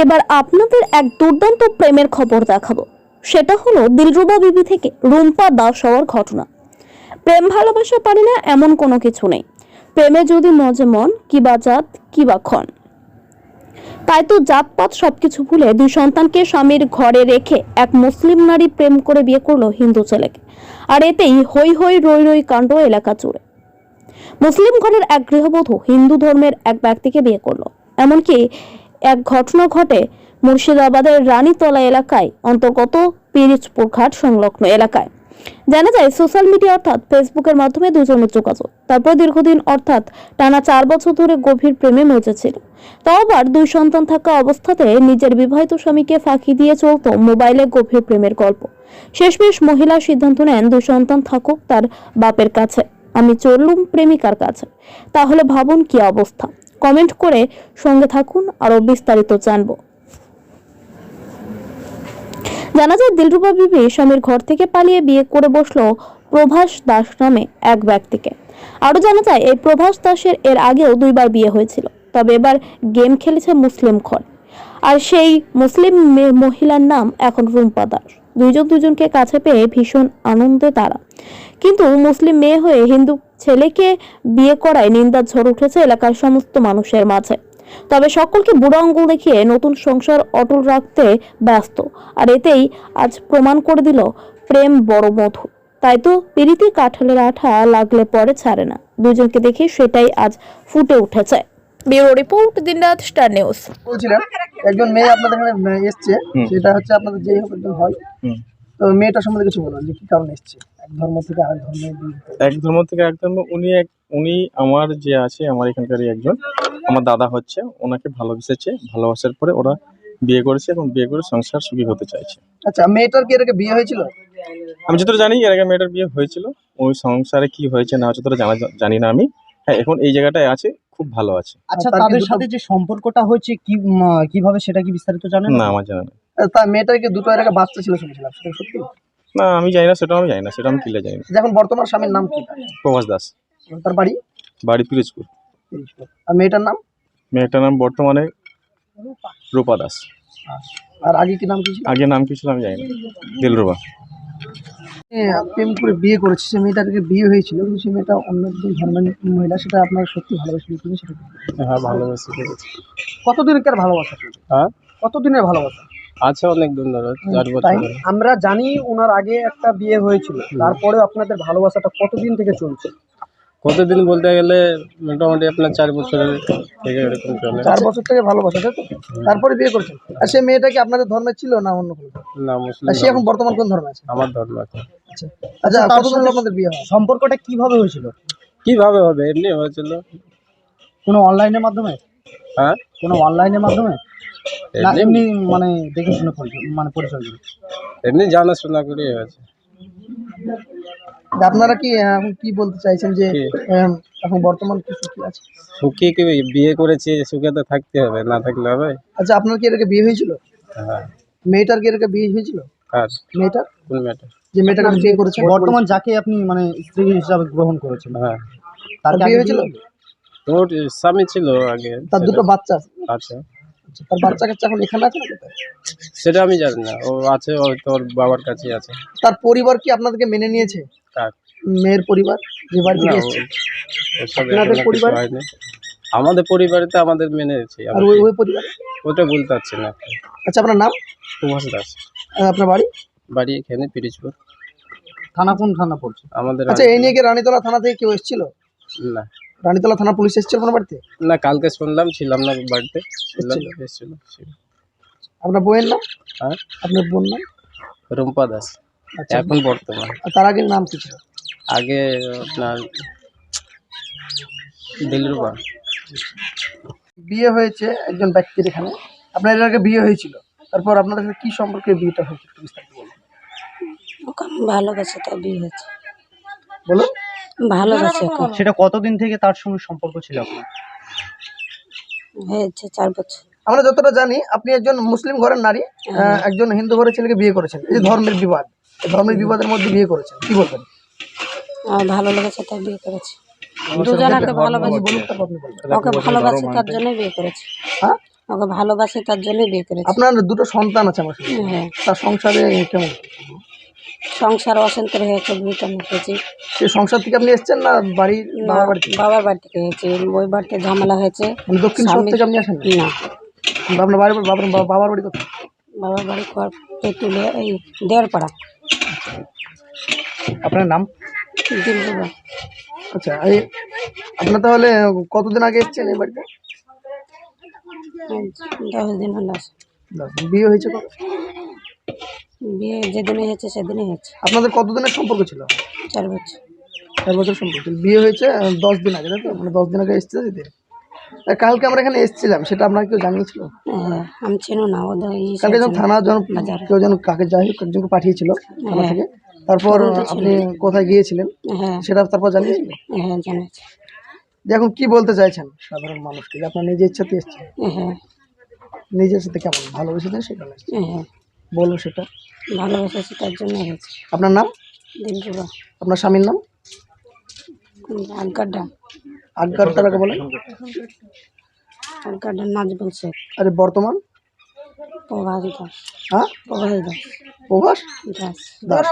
এবার আপনাদের এক দুর্দান্ত প্রেমের খবর দেখাবো। সেটা হলো দিলরুবা বিবি থেকে রুম্পা দাস হওয়ার ঘটনা। প্রেম ভালোবাসা পারে না এমন কোনো কিছু নেই, প্রেমে যদি মজে মন কিবা জাত কিবা ক্ষণ। তাই তো জাতপাত সবকিছু ভুলে দুই সন্তানকে স্বামীর ঘরে রেখে এক মুসলিম নারী প্রেম করে বিয়ে করলো হিন্দু ছেলেকে। আর এতেই হই হই রই রই কাণ্ড এলাকা জুড়ে। মুসলিম ঘরের এক গৃহবধূ হিন্দু ধর্মের এক ব্যক্তিকে বিয়ে করলো। এমনকি এক ঘটনা ঘটে মুর্শিদাবাদের রানীতলা এলাকায় অন্তর্গত পিরিজপুর ঘাট সংলগ্ন এলাকায়। জানা যায় সোশ্যাল মিডিয়া অর্থাৎ ফেসবুকের মাধ্যমে দুজনের যোগাযোগ, তারপর দীর্ঘদিন অর্থাৎ টানা 4 বছর ধরে গভীর প্রেমে মজেছিল। তাও আবার 2 সন্তান থাকা অবস্থাতে নিজের বিবাহিত স্বামীকে ফাঁকি দিয়ে চলত মোবাইলে গভীর প্রেমের গল্প। শেষমেশ মহিলা সিদ্ধান্ত নেন 2 সন্তান থাকুক তার বাপের কাছে, আমি চললুম প্রেমিকার কাছে। তাহলে ভাবুন কি অবস্থা। কমেন্ট করে সঙ্গে থাকুন, আরো বিস্তারিত জানবো। জানা যায় দিলরুবা বিবি স্বামীর ঘর থেকে পালিয়ে বিয়ে করে বসলো প্রভাস দাস নামে এক ব্যক্তিকে। আরো জানা যায় এই প্রভাস দাসের এর আগেও 2 বার বিয়ে হয়েছিল, তবে এবার গেম খেলেছে মুসলিম ঘর। আর সেই মুসলিম মহিলার নাম এখন রুম্পা দাস। দুজনকে কাছে পেয়ে ভীষণ আনন্দে তারা। কিন্তু মুসলিম মেয়ে হয়ে হিন্দু ছেলেকে বিয়ে করায় নিন্দার ঝড় উঠেছে এলাকার সমস্ত মানুষের মাঝে। তবে সকলকে বুড়ো আঙ্গুল দেখিয়ে নতুন সংসার অটল রাখতে ব্যস্ত। আর এতেই আজ প্রমাণ করে দিল প্রেম বড় মধু। তাই তো পিরিতি কাঁঠালের আঠা লাগলে পরে ছাড়ে না, দুজনকে দেখে সেটাই আজ ফুটে উঠেছে। ব্যুরো রিপোর্ট, দিনরাত স্টার নিউজ। বলছিলাম একজন মেয়ে আপনাদের এখানে এসছে, সেটা হচ্ছে আপনাদের যেই হোক একজন হয়, তো মেয়েটা সম্বন্ধে কিছু বলুন যে কি কারণে এসছে এক ধর্ম থেকে আরেক ধর্মে। এক ধর্ম থেকে এক ধর্ম, উনি আমার যে আছে আমার এখানকারই একজন আমার দাদা হচ্ছে, ওনাকে ভালোবেসেছে, ভালোবাসার পরে ওরা বিয়ে করেছে এবং বিয়ে করে সংসার সুখী হতে চাইছে। আচ্ছা, মেয়েটার কি এর আগে বিয়ে হয়েছিল? আমি যতটা জানি এর আগে মেয়েটার বিয়ে হয়েছিল, ওই সংসারে কি হয়েছে না যতটা জানি না আমি। হ্যাঁ, এখন এই জায়গাটায় আছে, খুব ভালো আছে। আচ্ছা, তাদের সাথে যে সম্পর্কটা হয়েছে কিভাবে সেটা কি বিস্তারিত জানেন? না, আমার জানা নেই। তার মেয়েটার কি দুটো এর আগে বাচ্চা ছিল শুনেছিলাম, সেটা সত্যি? না, আমি জানি না, সেটা আমি জানি না, সেটা আমি ক্লিয়ার জানি না। এখন বর্তমান স্বামীর নাম কি? প্রভাস দাস। তার বাড়ি? বাড়ি পিরিজপুর। আর মেয়েটার নাম? মেয়েটার নাম বর্তমানে রূপা দাস। আর আগে কি নাম কি ছিল? আগে নাম কি ছিল আমি জানি না। দিলরুবা। প্রেম করে বিয়ে করেছে, সে মেয়েটাকে বিয়ে হয়েছিল, কিন্তু সে মেয়েটা অন্য একজন ধর্মের মহিলা, সেটা আপনার সত্যি ভালোবাসেন কিনা সেটা? হ্যাঁ, ভালোবাসি। কতদিনকার ভালোবাসা? হ্যাঁ, কতদিনের ভালোবাসা? আছে অনেক দিন ধরে, 4 বছর তাই ধরে। আমরা জানি ওনার আগে একটা বিয়ে হয়েছিল, তারপরে আপনাদের ভালোবাসাটা কতদিন থেকে চলছে? কতদিন বলতে গেলে মোটামুটি আপনার 4 বছরের থেকে এরকম চলে। 4 বছর থেকে ভালোবাসা, তাই তো? তারপরে বিয়ে করেছেন। আর সে মেয়েটা কি আপনাদের ধর্মের ছিল না অন্য কোনো? না, মুসলিম। আর সে এখন বর্তমান কোন ধর্মে আছে? আমার ধর্ম আছে। আচ্ছা আচ্ছা, কতদিন হলো আপনাদের বিয়ে হয়? সম্পর্কটা কিভাবে হয়েছিল? কিভাবে হবে, এমনি হয়েছিল। কোনো অনলাইনের মাধ্যমে? হ্যাঁ, কোনো অনলাইনের মাধ্যমে না এমনি মানে দেখে শুনে পরিচয় করে? এমনি জানাশোনা করে হয়েছে। আপনারা কি এখন কি বলতে চাইছেন যে কি? এখন বর্তমান কি সুখী আছে? সুখী কি বিয়ে করেছি, সুখে তো থাকতে হবে, না থাকলে হবে? আচ্ছা, আপনার কি এর আগে বিয়ে হয়েছিল? হ্যাঁ। মেয়েটার কি এর আগে বিয়ে হয়েছিল? কার? মেয়েটার? কোন মেয়েটা? যে মেয়েটাকে আপনি বিয়ে করেছেন বর্তমান যাকে আপনি মানে স্ত্রী হিসাবে গ্রহণ করেছেন, হ্যাঁ। তার বিয়ে হয়েছিল? তোর স্বামী ছিল আগে। তার দুটো বাচ্চা আছে? আচ্ছা। আচ্ছা, তার বাচ্চা কাচ্চা এখন এখানে আছে না কোথায়? সেটা আমি জানি না, ও আছে হয়তো ওর বাবার কাছেই আছে। তার পরিবার কি আপনাদেরকে মেনে নিয়েছে? কার? মেয়ের পরিবার যে বাড়ি থেকে এসেছে? আপনাদের পরিবার? আমাদের পরিবারে তো আমাদের মেনেছে। আর ওই পরিবার? ওটা বলতে পারছি না। আচ্ছা, আপনার নাম? প্রভাস দাস। আর আপনার বাড়ি? বাড়ি এখানে পিরিজপুর। থানা কোন থানা পড়ছে আমাদের। আচ্ছা, এই নিয়ে কি রানীতলা থানা থেকে কেউ এসেছিল? না রানীতলা থানা পুলিশ এসেছিল আপনার বাড়িতে? না, কালকে শুনলাম, ছিলাম না বাড়িতে। এসেছিল। আপনার বউয়ের নাম? হ্যাঁ, আপনার বোন নাম? রুম্পা দাস। আচ্ছা, এখন বর্তমান। আর তার আগের নাম কি ছিল? আগে আপনার দিলরুবা। বিয়ে হয়েছে একজন ব্যক্তির এখানে, আপনার এর আগে বিয়ে হয়েছিল, তারপর আপনাদের সাথে কি সম্পর্কে বিয়েটা হয়েছে একটু বিস্তারিত বলুন। ওকে আমি ভালোবাসি, তাই বিয়ে হয়েছে। বলুন। ভালোবাসি ওকে। সেটা কতদিন থেকে তার সঙ্গে সম্পর্ক ছিল আপনার? হয়েছে 4 বছর। আমরা যতটা জানি আপনি একজন মুসলিম ঘরের নারী একজন হিন্দু ঘরের ছেলেকে বিয়ে করেছেন, এই যে ধর্মের বিবাদ, এই ধর্মের বিবাদের মধ্যে বিয়ে করেছেন, কি বলবেন? আমার ভালো লেগেছে তাই বিয়ে করেছি। দুজনকে ভালোবাসি, বলুন, তারপর আপনি বলবেন। ওকে ভালোবাসি তার জন্যই বিয়ে করেছি। হ্যাঁ, ওকে ভালোবাসি তার জন্যই বিয়ে করেছি। আপনার দুটো সন্তান আছে আমার শুনছি। হ্যাঁ, তার সংসারে কেমন? সংসার অশান্তির হয়েছে, বিয়েটা মিটেছি। সেই সংসার থেকে আপনি এসেছেন না বাড়ির না, বাবার বাড়ি থেকে? বাবার বাড়ি থেকে হয়েছে, ওই বাড়িতে ঝামেলা হয়েছে। মানে দক্ষিণ শহর থেকে আপনি আসেন না? না, আপনার বাবার বাড়ি কোথায়? বাবার বাড়ি পেটুলে এই দেড়পাড়া। আপনার নাম? দিলরুবা। আচ্ছা, এই আপনার তাহলে কতদিন আগে এসেছেন এই বাড়িতে? 10 দিন হলো আছে। বিয়ে হয়েছে কবে? বিয়ে যেদিনে হয়েছে সেদিনই হয়েছে। আপনাদের কতদিনের সম্পর্ক ছিল? 4 বছর। 4 বছর সম্পর্ক ছিল। বিয়ে হয়েছে 10 দিন আগে, তাই তো? মানে 10 দিন আগে এসেছে দিদি। কালকে আমরা এখানে এসেছিলাম, সেটা আপনাকে কেউ জানিয়েছিল? হ্যাঁ, আমি চিনো না ওদের কালকে যখন থানা কেউ যেন কাকে যাই হোক একজনকে পাঠিয়েছিল থানা থেকে, তারপর আপনি কোথায় গিয়েছিলেন হ্যাঁ, সেটা তারপর জানিয়েছিল? হ্যাঁ জানাচ্ছি। যে এখন কি বলতে চাইছেন সাধারণ মানুষকে, যে আপনার নিজের ইচ্ছাতে এসেছেন? হ্যাঁ, নিজের সাথে কেমন ভালোবেসেছেন সেখানে এসেছেন? হ্যাঁ বলুন সেটা। ভালোবেসেছি তার জন্য হয়েছে। আপনার নাম? দিলরুবা। আপনার স্বামীর নাম? আলকাড্ডা। আজ্ঞার তারাকে বলেন। আলকাড্ডা নাচ বলছে। আরে বর্তমান? প্রভাস দাস। হ্যাঁ, প্রভাস দাস। প্রভাস দাস। দাস।